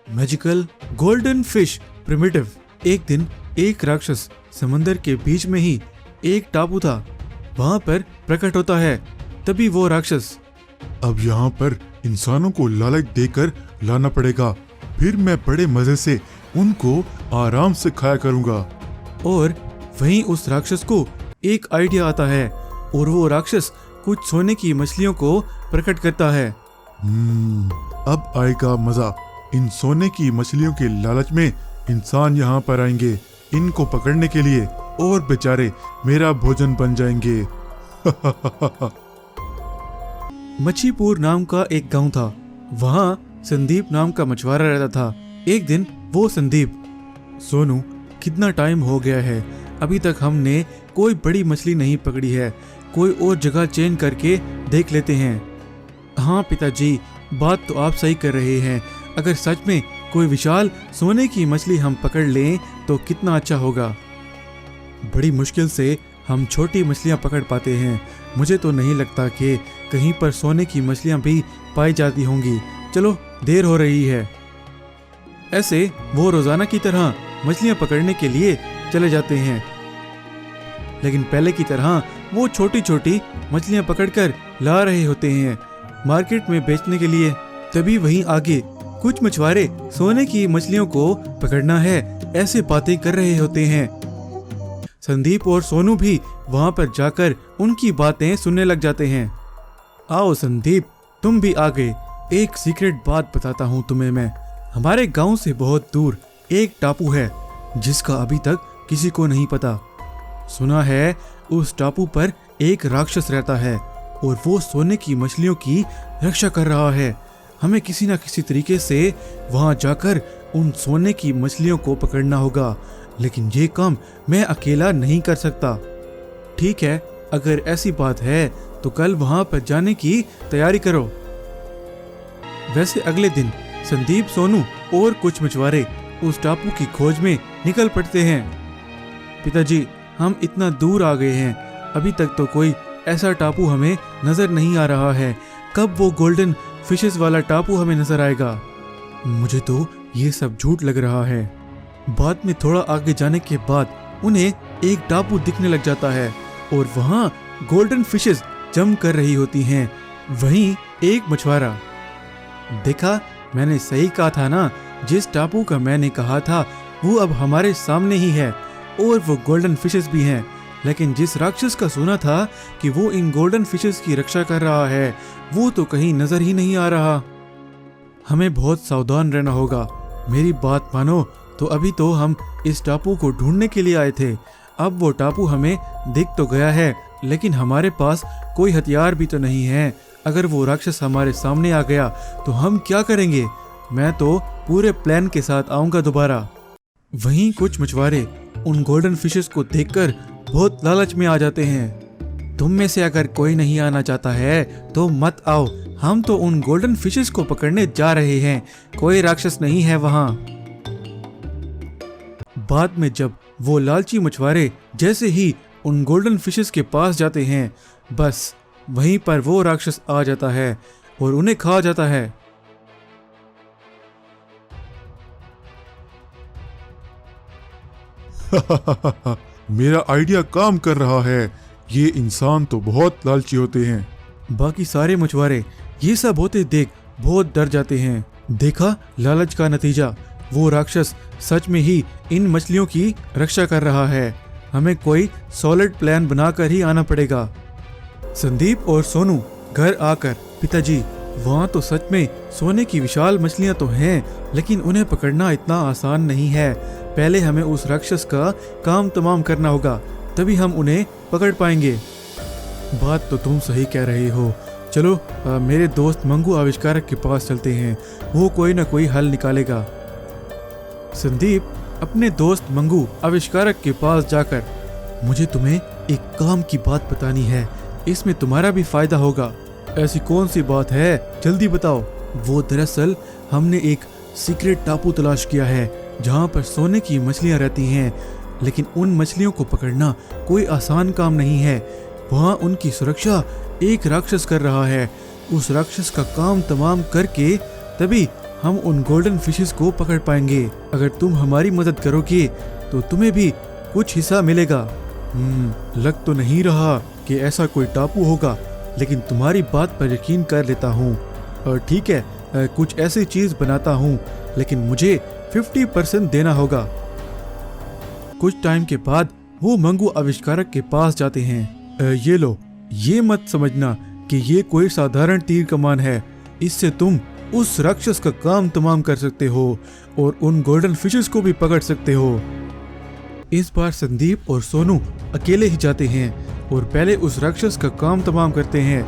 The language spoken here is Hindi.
Magical golden fish primitive. एक दिन एक राक्षस समंदर के बीच में ही एक टापू था, वहां पर प्रकट होता है। तभी वो राक्षस, अब यहाँ पर इंसानों को लालच देकर लाना पड़ेगा, फिर मैं बड़े मजे से उनको आराम से खाया करूँगा। और वहीं उस राक्षस को एक आइडिया आता है और वो राक्षस कुछ सोने की मछलियों को प्रकट करता है। अब आएगा मजा। इन सोने की मछलियों के लालच में इंसान यहाँ पर आएंगे इनको पकड़ने के लिए, और बेचारे मेरा भोजन बन जाएंगे। मच्छीपुर नाम का एक गांव था। वहां संदीप नाम का मछुआरा रहता था। एक दिन वो संदीप, सोनू कितना टाइम हो गया है, अभी तक हमने कोई बड़ी मछली नहीं पकड़ी है, कोई और जगह चेंज करके देख लेते हैं। हाँ पिताजी, बात तो आप सही कर रहे हैं, अगर सच में कोई विशाल सोने की मछली हम पकड़ लें तो कितना अच्छा होगा। बड़ी मुश्किल से हम छोटी मछलियां पकड़ पाते हैं, मुझे तो नहीं लगता कि कहीं पर सोने की मछलियां भी पाई जाती होंगी। चलो देर हो रही है। ऐसे वो रोजाना की तरह मछलियां पकड़ने के लिए चले जाते हैं, लेकिन पहले की तरह वो छोटी छोटी मछलियां पकड़कर ला रहे होते हैं मार्केट में बेचने के लिए। तभी वहीं आगे कुछ मछुआरे सोने की मछलियों को पकड़ना है ऐसे बातें कर रहे होते हैं। संदीप और सोनू भी वहां पर जाकर उनकी बातें सुनने लग जाते हैं। आओ संदीप, तुम भी आ गए। एक सीक्रेट बात बताता हूँ तुम्हें मैं। हमारे गांव से बहुत दूर एक टापू है जिसका अभी तक किसी को नहीं पता। सुना है उस टापू पर एक राक्षस रहता है और वो सोने की मछलियों की रक्षा कर रहा है। हमें किसी न किसी तरीके से वहां जाकर उन सोने की मछलियों को पकड़ना होगा, लेकिन ये काम मैं अकेला नहीं कर सकता। ठीक है, अगर ऐसी बात है तो कल वहां पर जाने की तैयारी करो। वैसे अगले दिन संदीप, सोनू और कुछ मछुआरे उस टापू की खोज में निकल पड़ते हैं। पिताजी, हम इतना दूर आ गए हैं, अभी तक तो कोई ऐसा टापू हमें नजर नहीं आ रहा है। कब वो गोल्डन फिशेस वाला टापू हमें नजर आएगा? मुझे तो ये सब झूठ लग रहा है। बाद में थोड़ा आगे जाने के बाद उन्हें एक टापू दिखने लग जाता है और वहां गोल्डन फिशेस जम कर रही होती हैं। वहीं एक मछुआरा, देखा, मैंने सही कहा था ना, जिस टापू का मैंने कहा था वो अब हमारे सामने ही है और वो गोल्डन फिशेस भी हैं। लेकिन जिस राक्षस का सुना था कि वो इन गोल्डन फिशेस की रक्षा कर रहा है, वो तो कहीं नजर ही नहीं आ रहा। हमें बहुत सावधान रहना होगा। मेरी बात मानो तो अभी तो हम इस टापू को ढूंढने के लिए आए थे। अब वो टापू हमें दिख तो गया है, लेकिन हमारे पास कोई हथियार भी तो नहीं है। अगर वो राक्षस हमारे सामने आ गया तो हम क्या करेंगे? मैं तो पूरे प्लान के साथ आऊंगा दोबारा। वहीं कुछ मछुआरे उन गोल्डन फिशेस को देखकर बहुत लालच में आ जाते हैं। तुम में से अगर कोई नहीं आना चाहता है तो मत आओ, हम तो उन गोल्डन फिशेस को पकड़ने जा रहे हैं, कोई राक्षस नहीं है वहां। बाद में जब वो लालची मछुआरे जैसे ही उन गोल्डन फिशेस के पास जाते हैं, बस वहीं पर वो राक्षस आ जाता है और उन्हें खा जाता है। मेरा आइडिया काम कर रहा है। ये इंसान तो बहुत लालची होते हैं। बाकी सारे मछुआरे ये सब होते देख बहुत डर जाते हैं। देखा लालच का नतीजा, वो राक्षस सच में ही इन मछलियों की रक्षा कर रहा है। हमें कोई सॉलिड प्लान बनाकर ही आना पड़ेगा। संदीप और सोनू घर आकर, पिताजी, वहाँ तो सच में सोने की विशाल मछलियाँ तो हैं, लेकिन उन्हें पकड़ना इतना आसान नहीं है। पहले हमें उस राक्षस का काम तमाम करना होगा, तभी हम उन्हें पकड़ पाएंगे। बात तो तुम सही कह रहे हो। चलो मेरे दोस्त मंगू आविष्कारक के पास चलते हैं, वो कोई ना कोई हल निकालेगा। संदीप अपने दोस्त मंगू आविष्कारक के पास जाकर, मुझे तुम्हें एक काम की बात बतानी है, इसमें तुम्हारा भी फायदा होगा। ऐसी कौन सी बात है, जल्दी बताओ। वो दरअसल हमने एक सीक्रेट टापू तलाश किया है जहाँ पर सोने की मछलियाँ रहती हैं, लेकिन उन मछलियों को पकड़ना कोई आसान काम नहीं है। वहाँ उनकी सुरक्षा एक राक्षस कर रहा है। उस राक्षस का काम तमाम करके तभी हम उन गोल्डन फिशेस को पकड़ पाएंगे। अगर तुम हमारी मदद करोगे तो तुम्हें भी कुछ हिस्सा मिलेगा। लग तो नहीं रहा कि ऐसा कोई टापू होगा, लेकिन तुम्हारी बात पर यकीन कर लेता हूँ। और ठीक है, कुछ ऐसी चीज बनाता हूँ, लेकिन मुझे 50% देना होगा। कुछ टाइम के बाद वो मंगू आविष्कारक के पास जाते हैं। ये लो, ये मत समझना कि ये कोई साधारण तीर कमान है। इससे तुम उस राक्षस का काम तमाम कर सकते हो और उन गोल्डन फिशेस को भी पकड़ सकते हो। इस बार संदीप और सोनू अकेले ही जाते हैं और पहले उस राक्षस का काम तमाम करते हैं।